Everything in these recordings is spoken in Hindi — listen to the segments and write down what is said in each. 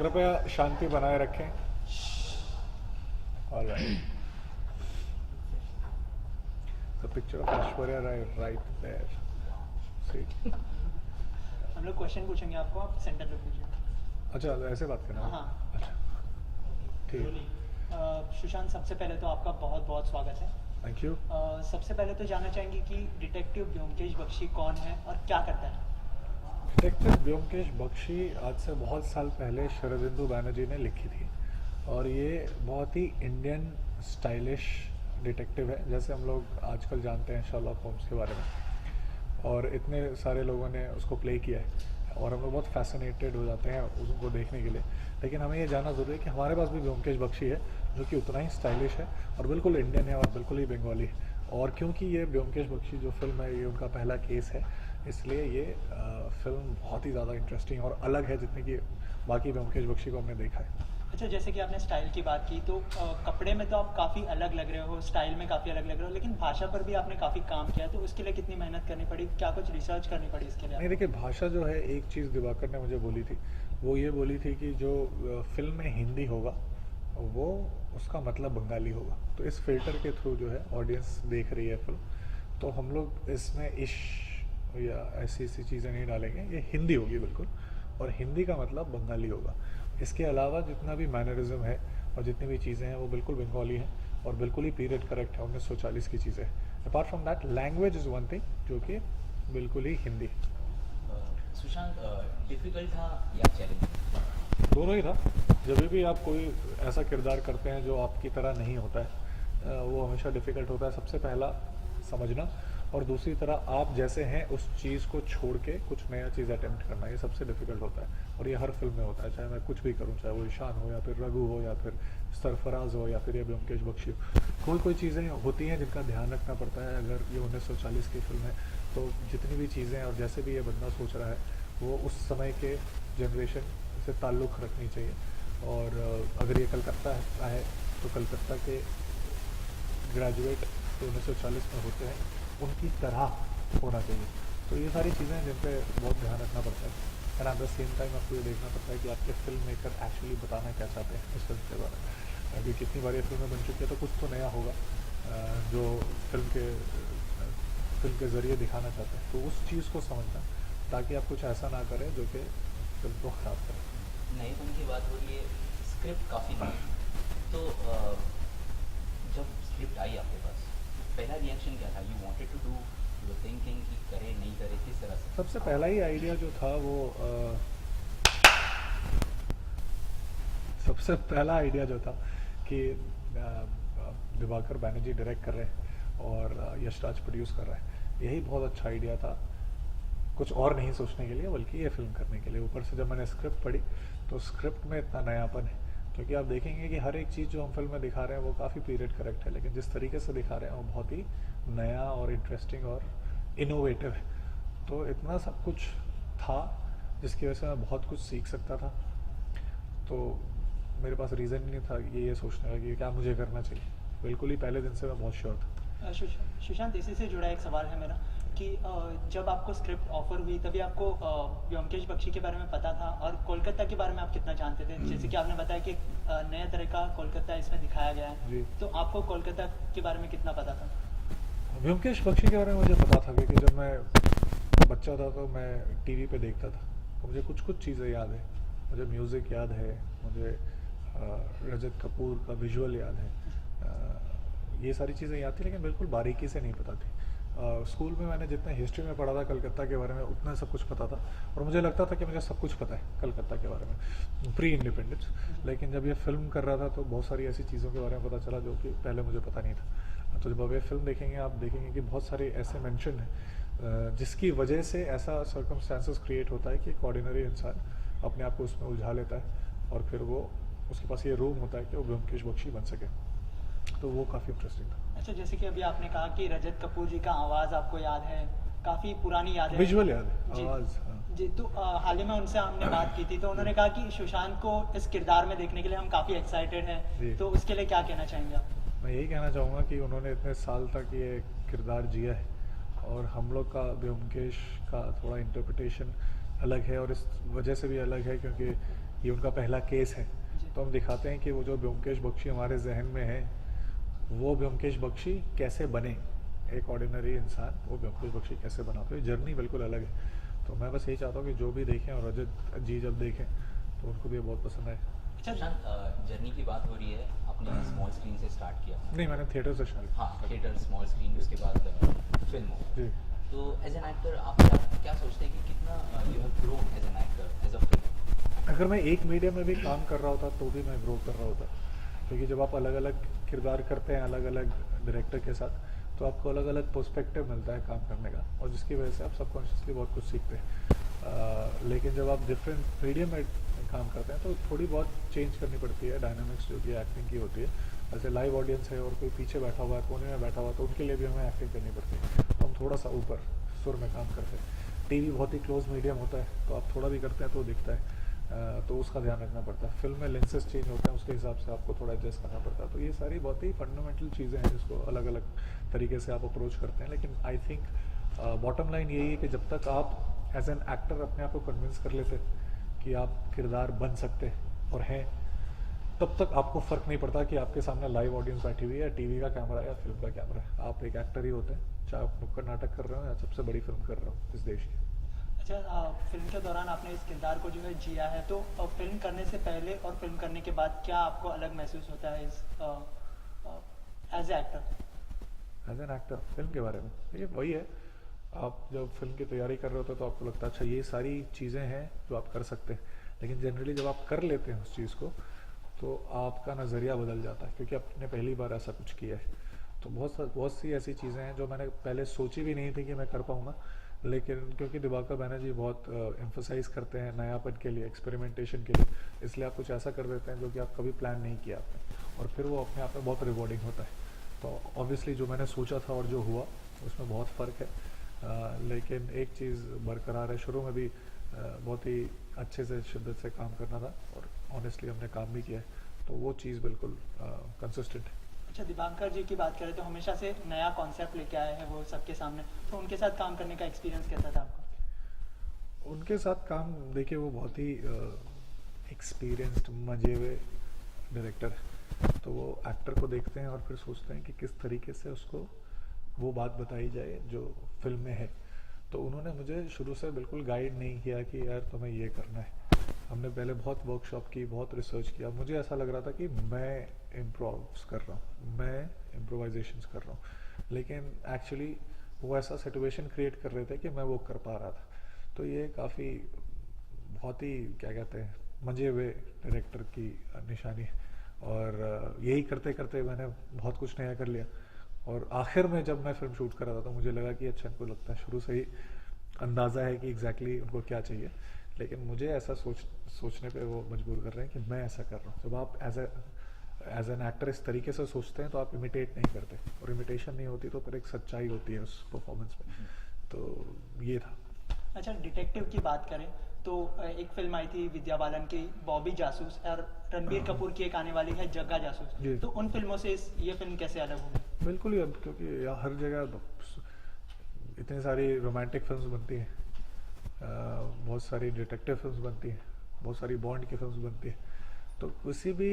कृपया शांति बनाए रखें। Alright, the picture of Aishwarya Rai right there. See, हम लोग क्वेश्चन पूछेंगे आपको, आप सेंटर पे पूछिए। अच्छा ऐसे बात करना है? हाँ। अच्छा ठीक, सुशांत, सबसे पहले तो आपका बहुत बहुत स्वागत है। Thank you. सबसे पहले तो जानना चाहेंगे कि डिटेक्टिव ब्योमकेश बख्शी कौन है और क्या करता है। डिटेक्टिव ब्योमकेश बख्शी आज से बहुत साल पहले शरदिंदु बैनर्जी ने लिखी थी और ये बहुत ही इंडियन स्टाइलिश डिटेक्टिव है, जैसे हम लोग आजकल जानते हैं शर्लॉक होम्स के बारे में, और इतने सारे लोगों ने उसको प्ले किया है और हम लोग बहुत फैसिनेटेड हो जाते हैं उसको देखने के लिए। लेकिन हमें ये जानना ज़रूरी है कि हमारे पास भी ब्योमकेश बख्शी है जो कि उतना ही स्टाइलिश है और बिल्कुल इंडियन है और बिल्कुल ही बंगाली है। और क्योंकि ये ब्योमकेश बख्शी जो फिल्म है ये उनका पहला केस है, इसलिए ये फिल्म बहुत ही ज़्यादा इंटरेस्टिंग और अलग है जितने कि बाकी ब्योमकेश बख्शी को हमने देखा है। अच्छा, जैसे कि आपने स्टाइल की बात की, तो कपड़े में तो आप काफ़ी अलग लग रहे हो, स्टाइल में काफ़ी अलग लग रहे हो, लेकिन भाषा पर भी आपने काफ़ी काम किया, तो उसके लिए कितनी मेहनत करनी पड़ी, क्या कुछ रिसर्च करनी पड़ी इसके लिए? नहीं देखिए, भाषा जो है, एक चीज़ दिवाकर ने मुझे बोली थी, वो ये बोली थी कि जो फिल्म में हिंदी होगा वो उसका मतलब बंगाली होगा। तो इस फिल्टर के थ्रू जो है ऑडियंस देख रही है फिल्म, तो हम लोग इसमें इश या ऐसी ऐसी चीज़ें नहीं डालेंगे, ये हिंदी होगी बिल्कुल, और हिंदी का मतलब बंगाली होगा। इसके अलावा जितना भी मैनरिज्म है और जितनी भी चीज़ें हैं वो बिल्कुल बंगाली हैं और बिल्कुल ही पीरियड करेक्ट है, 1940 की चीज़ें। Apart from that language is one thing जो कि बिल्कुल ही हिंदी। सुशांत, डिफिकल्ट था या चैलेंजिंग? दोनों ही था। जब भी आप कोई ऐसा किरदार करते हैं जो आपकी तरह नहीं होता है, वो हमेशा डिफ़िकल्ट होता है। सबसे पहला समझना, और दूसरी तरह आप जैसे हैं उस चीज़ को छोड़ के कुछ नया चीज़ अटेम्प्ट करना, ये सबसे डिफ़िकल्ट होता है। और ये हर फिल्म में होता है, चाहे मैं कुछ भी करूँ, चाहे वो ईशान हो या फिर रघु हो या फिर सरफराज हो या फिर ये ब्योमकेश बख्शी हो। कोई चीज़ें होती हैं जिनका ध्यान रखना पड़ता है। अगर ये 1940 की फिल्म है तो जितनी भी चीज़ें और जैसे भी ये बंदा सोच रहा है वो उस समय के जनरेशन से ताल्लुक़ रखनी चाहिए। और अगर ये कलकत्ता है तो कलकत्ता के ग्रेजुएट जो 1940 में होते हैं उनकी तरह होना चाहिए। तो ये सारी चीज़ें हैं जिन पे बहुत ध्यान रखना पड़ता है। And at the same time आपको ये देखना पड़ता है कि आपके फिल्म मेकर एक्चुअली बताना क्या चाहते हैं इस फिल्म के बारे में। अभी कितनी बार ये फिल्में बन चुकी है तो कुछ तो नया होगा जो फिल्म के ज़रिए दिखाना चाहते हैं। तो उस चीज़ को समझना ताकि आप कुछ ऐसा ना करें जो कि फिल्म को ख़राब करे। नई फिल्म की बात हो रही है, स्क्रिप्ट काफ़ी नई, तो जब स्क्रिप्ट आई आपके पास पहला रिएक्शन क्या था? You wanted to do, you were thinking कि करे नहीं करे, किस तरह से? सबसे पहला ही आइडिया जो था वो सबसे पहला आइडिया जो था कि दिवाकर बैनर्जी डायरेक्ट कर रहे हैं और यशराज प्रोड्यूस कर रहा है, यही बहुत अच्छा आइडिया था। कुछ और नहीं सोचने के लिए बल्कि ये फिल्म करने के लिए। ऊपर से जब मैंने स्क्रिप्ट पढ़ी तो स्क्रिप्ट में इतना नयापन है, क्योंकि आप देखेंगे कि हर एक चीज़ जो हम फिल्म में दिखा रहे हैं वो काफ़ी पीरियड करेक्ट है, लेकिन जिस तरीके से दिखा रहे हैं वो बहुत ही नया और इंटरेस्टिंग और इनोवेटिव है। तो इतना सब कुछ था जिसकी वजह से मैं बहुत कुछ सीख सकता था। तो मेरे पास रीज़न ही नहीं था ये सोचने का कि क्या मुझे करना चाहिए। बिल्कुल ही पहले दिन से मैं बहुत श्योर था। सुशांत, इसी से जुड़ा एक सवाल है मेरा कि जब आपको स्क्रिप्ट ऑफर हुई तभी आपको ब्योमकेश बख्शी के बारे में पता था, और कोलकाता के बारे में आप कितना जानते थे? जैसे कि आपने बताया कि नया तरह का कोलकाता इसमें दिखाया गया है, तो आपको कोलकाता के बारे में कितना पता था? ब्योमकेश बख्शी के बारे में मुझे पता था क्योंकि जब मैं बच्चा था तो मैं टीवी पे देखता था, तो मुझे कुछ चीज़ें याद है। मुझे म्यूज़िक याद है, मुझे रजत कपूर का विजुअल याद है, ये सारी चीज़ें याद थी, लेकिन बिल्कुल बारीकी से नहीं पता थी। स्कूल में मैंने जितना हिस्ट्री में पढ़ा था कलकत्ता के बारे में उतना सब कुछ पता था, और मुझे लगता था कि मुझे सब कुछ पता है कलकत्ता के बारे में प्री इंडिपेंडेंस। लेकिन जब ये फिल्म कर रहा था तो बहुत सारी ऐसी चीज़ों के बारे में पता चला जो कि पहले मुझे पता नहीं था। तो जब अब ये फिल्म देखेंगे आप देखेंगे कि बहुत सारे ऐसे मेंशन हैं जिसकी वजह से ऐसा सर्कमस्टांसेस क्रिएट होता है कि एक ऑर्डिनरी इंसान अपने आप को उसमें उलझा लेता है और फिर वो उसके पास ये रूम होता है कि वो ब्योमकेश बख्शी बन सके। तो वो काफ़ी इंटरेस्टिंग था। अच्छा, जैसे कि अभी आपने कहा कि रजत कपूर जी का आवाज़ आपको याद है, काफ़ी पुरानी याद है, विजुअल याद है, जी, आवाज़। हाँ। जी। तो हाल ही में उनसे हमने बात की थी, तो उन्होंने कहा कि सुशांत को इस किरदार में देखने के लिए हम काफ़ी एक्साइटेड हैं, तो उसके लिए क्या कहना चाहेंगे आप? मैं यही कहना चाहूँगा कि उन्होंने इतने साल तक ये किरदार जिया है और हम लोग का ब्योमकेश का थोड़ा इंटरप्रिटेशन अलग है, और इस वजह से भी अलग है क्योंकि ये उनका पहला केस है, जी। तो हम दिखाते हैं कि वो जो ब्योमकेश बख्शी हमारे जहन में है, वो ब्योमकेश बख्शी कैसे बने, एक ऑर्डिनरी इंसान वो ब्योमकेश बख्शी कैसे बना। तो ये जर्नी बिल्कुल अलग है। तो मैं बस यही चाहता हूँ कि जो भी देखें और रजत जी जब देखें तो उनको भी ये बहुत पसंद आए। अच्छा, प्रशांत, जर्नी की बात हो रही है, आपने स्मॉल स्क्रीन से स्टार्ट किया। नहीं, मैंने थिएटर से स्टार्ट हाँ, थिएटर, स्मॉल स्क्रीन, उसके बाद फिल्म हो। जी। तो एज एन एक्टर आप क्या सोचते हैं कि कितना you have grown as an actor, as a film? अगर मैं एक मीडियम में भी काम कर रहा होता तो भी मैं ग्रो कर रहा होता, क्योंकि जब आप अलग अलग किरदार करते हैं अलग अलग डायरेक्टर के साथ, तो आपको अलग अलग पर्सपेक्टिव मिलता है काम करने का, और जिसकी वजह से आप सबकॉन्शियसली बहुत कुछ सीखते हैं। लेकिन जब आप डिफरेंट मीडियम में काम करते हैं तो थोड़ी बहुत चेंज करनी पड़ती है डायनामिक्स जो कि एक्टिंग की होती है। जैसे लाइव ऑडियंस है और कोई पीछे बैठा हुआ है, कोने में बैठा हुआ है, तो उनके लिए भी हमें एक्टिंग करनी पड़ती है, तो हम थोड़ा सा ऊपर सुर में काम करते हैं। टीवी बहुत ही क्लोज मीडियम होता है, तो आप थोड़ा भी करते हैं तो दिखता है, तो उसका ध्यान रखना पड़ता है। फिल्म में लेंसेज चेंज होते हैं, उसके हिसाब से आपको थोड़ा एडजस्ट करना पड़ता है। तो ये सारी बहुत ही फंडामेंटल चीज़ें हैं जिसको अलग अलग तरीके से आप अप्रोच करते हैं। लेकिन आई थिंक बॉटम लाइन यही है कि जब तक आप एज एन एक्टर अपने आप को कन्विंस कर लेते कि आप किरदार बन सकते और हैं, तब तक आपको फ़र्क नहीं पड़ता कि आपके सामने लाइव ऑडियंस बैठी हुई है या टीवी का कैमरा या फिल्म का कैमरा है। आप एक एक्टर ही होते हैं, चाहे आप नुक्कड़ नाटक कर रहे हो या सबसे बड़ी फिल्म कर रहे हो इस देश की। अच्छा, फिल्म के दौरान आपने इस किरदार को जो है जिया है, तो फिल्म करने से पहले और फिल्म करने के बाद क्या आपको अलग महसूस होता है इस as a actor? As an actor film के बारे में ये वही है, आप जब फिल्म की तैयारी कर रहे होते हो तो आपको लगता है अच्छा ये सारी चीज़ें हैं जो आप कर सकते हैं। लेकिन जनरली जब आप कर लेते हैं उस चीज़ को तो आपका नज़रिया बदल जाता है, क्योंकि आपने पहली बार ऐसा कुछ किया है। तो बहुत सी ऐसी चीज़ें हैं जो मैंने पहले सोची भी नहीं थी कि मैं कर पाऊँगा, लेकिन क्योंकि दिवाकर बैनर्जी बहुत एम्फोसाइज करते हैं नयापन के लिए, एक्सपेरिमेंटेशन के लिए, इसलिए आप कुछ ऐसा कर देते हैं जो कि आप कभी प्लान नहीं किया आपने, और फिर वो अपने आप में बहुत रिवॉर्डिंग होता है। तो ऑब्वियसली जो मैंने सोचा था और जो हुआ उसमें बहुत फ़र्क है। लेकिन एक चीज़ बरकरार है, शुरू में भी बहुत ही अच्छे से शिद्दत से काम करना था और ऑनेस्टली हमने काम भी किया है, तो वो चीज़ बिल्कुल कंसिस्टेंट है। अच्छा, दिवाकर जी की बात करें तो हमेशा से नया कॉन्सेप्ट लेके आए हैं वो सबके सामने, तो उनके साथ काम करने का एक्सपीरियंस कैसा था आपको? उनके साथ काम देखिए, वो बहुत ही एक्सपीरियंस्ड मजे हुए डायरेक्टर है, तो वो एक्टर को देखते हैं और फिर सोचते हैं कि किस तरीके से उसको वो बात बताई जाए जो फिल्म में है। तो उन्होंने मुझे शुरू से बिल्कुल गाइड नहीं किया कि यार तुम्हें ये करना है। हमने पहले बहुत वर्कशॉप की, बहुत रिसर्च किया। मुझे ऐसा लग रहा था कि मैं इम्प्रोव्स कर रहा हूँ, मैं इम्प्रोवाइजेशंस कर रहा हूँ, लेकिन एक्चुअली वो ऐसा सिचुएशन क्रिएट कर रहे थे कि मैं वो कर पा रहा था। तो ये काफ़ी बहुत ही क्या कहते हैं मजे हुए डायरेक्टर की निशानी है, और यही करते करते मैंने बहुत कुछ नया कर लिया। और आखिर में जब मैं फिल्म शूट कर रहा था तो मुझे लगा कि अच्छा, इनको लगता है शुरू से ही अंदाज़ा है कि एग्जैक्टली उनको क्या चाहिए, लेकिन मुझे ऐसा सोचने पे वो मजबूर कर रहे हैं कि मैं ऐसा कर रहा हूँ। जब आप एज एन एक्टर इस तरीके से सोचते हैं तो आप इमिटेट नहीं करते, और इमिटेशन नहीं होती तो फिर एक सच्चाई होती है उस परफॉर्मेंस में। तो ये था। अच्छा, डिटेक्टिव की बात करें तो एक फिल्म आई थी विद्या बालन की, बॉबी जासूस, और रणबीर कपूर की एक आने वाली है जग्गा जासूस, जी। तो उन फिल्मों से ये फिल्म कैसे अलग होगी? बिल्कुल ही, अब क्योंकि हर जगह इतनी सारी रोमांटिक फिल्म्स बनती हैं, बहुत सारी डिटेक्टिव फिल्म्स बनती हैं, बहुत सारी बॉन्ड की फिल्म्स बनती हैं, तो किसी भी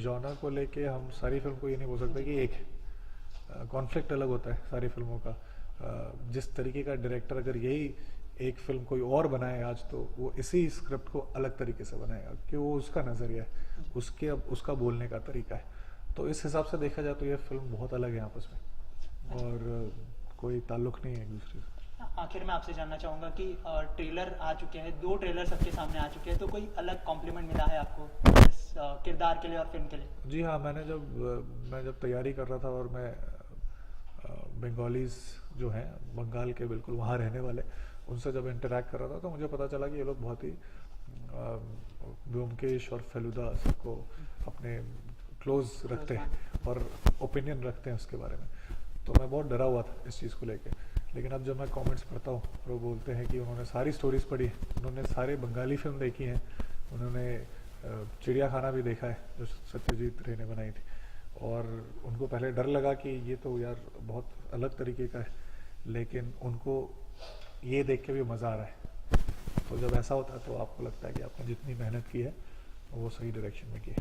जॉनर को लेके हम सारी फिल्म को ये नहीं बोल सकते कि एक कॉन्फ्लिक्ट अलग होता है सारी फिल्मों का। जिस तरीके का डायरेक्टर अगर यही एक फिल्म कोई और बनाए आज, तो वो इसी स्क्रिप्ट को अलग तरीके से बनाएगा, कि वो उसका नज़रिया है, उसका बोलने का तरीका है। तो इस हिसाब से देखा जाए तो ये फिल्म बहुत अलग है आपस में, और कोई ताल्लुक नहीं है एक दूसरे से। आखिर में आपसे जानना चाहूँगा कि ट्रेलर आ चुके हैं, 2 ट्रेलर सबके सामने आ चुके हैं, तो कोई अलग कॉम्प्लीमेंट मिला है आपको इस किरदार के लिए और फिल्म के लिए? जी हाँ, मैं जब तैयारी कर रहा था और मैं बंगालीज जो हैं, बंगाल के बिल्कुल वहाँ रहने वाले, उनसे जब इंटरेक्ट कर रहा था तो मुझे पता चला कि ये लोग बहुत ही ब्योमकेश और फेलुदा सबको अपने क्लोज रखते हैं और ओपिनियन रखते हैं उसके बारे में। तो मैं बहुत डरा हुआ था इस चीज़ को लेके, लेकिन अब जब मैं कमेंट्स पढ़ता हूँ और वो बोलते हैं कि उन्होंने सारी स्टोरीज पढ़ी, उन्होंने सारे बंगाली फिल्म देखी हैं, उन्होंने चिड़िया खाना भी देखा है जो सत्यजीत रे ने बनाई थी, और उनको पहले डर लगा कि ये तो यार बहुत अलग तरीके का है, लेकिन उनको ये देख के भी मज़ा आ रहा है। तो जब ऐसा होता है तो आपको लगता है कि आपने जितनी मेहनत की है वो सही डायरेक्शन में किए।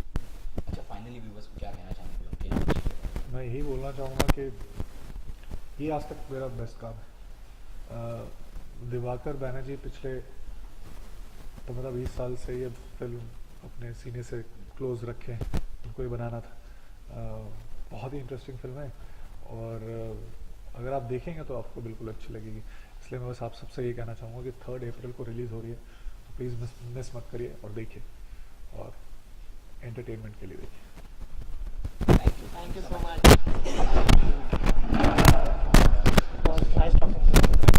अच्छा, फाइनली व्यूवर्स को क्या कहना चाहेंगे उनके लिए? मैं यही बोलना चाहूँगा कि ये आज तक मेरा बेस्ट काम है। दिवाकर बैनर्जी पिछले 15-20 साल से ये फिल्म अपने सीने से क्लोज रखे हैं, उनको ही बनाना था। बहुत ही इंटरेस्टिंग फिल्म है और अगर आप देखेंगे तो आपको बिल्कुल अच्छी लगेगी। इसलिए मैं बस आप सबसे ये कहना चाहूँगा कि 3 अप्रैल को रिलीज़ हो रही है, तो प्लीज़ मिस मत करिए और देखिए, और एंटरटेनमेंट के लिए देखिए। Thank you so much. It was nice talking to you.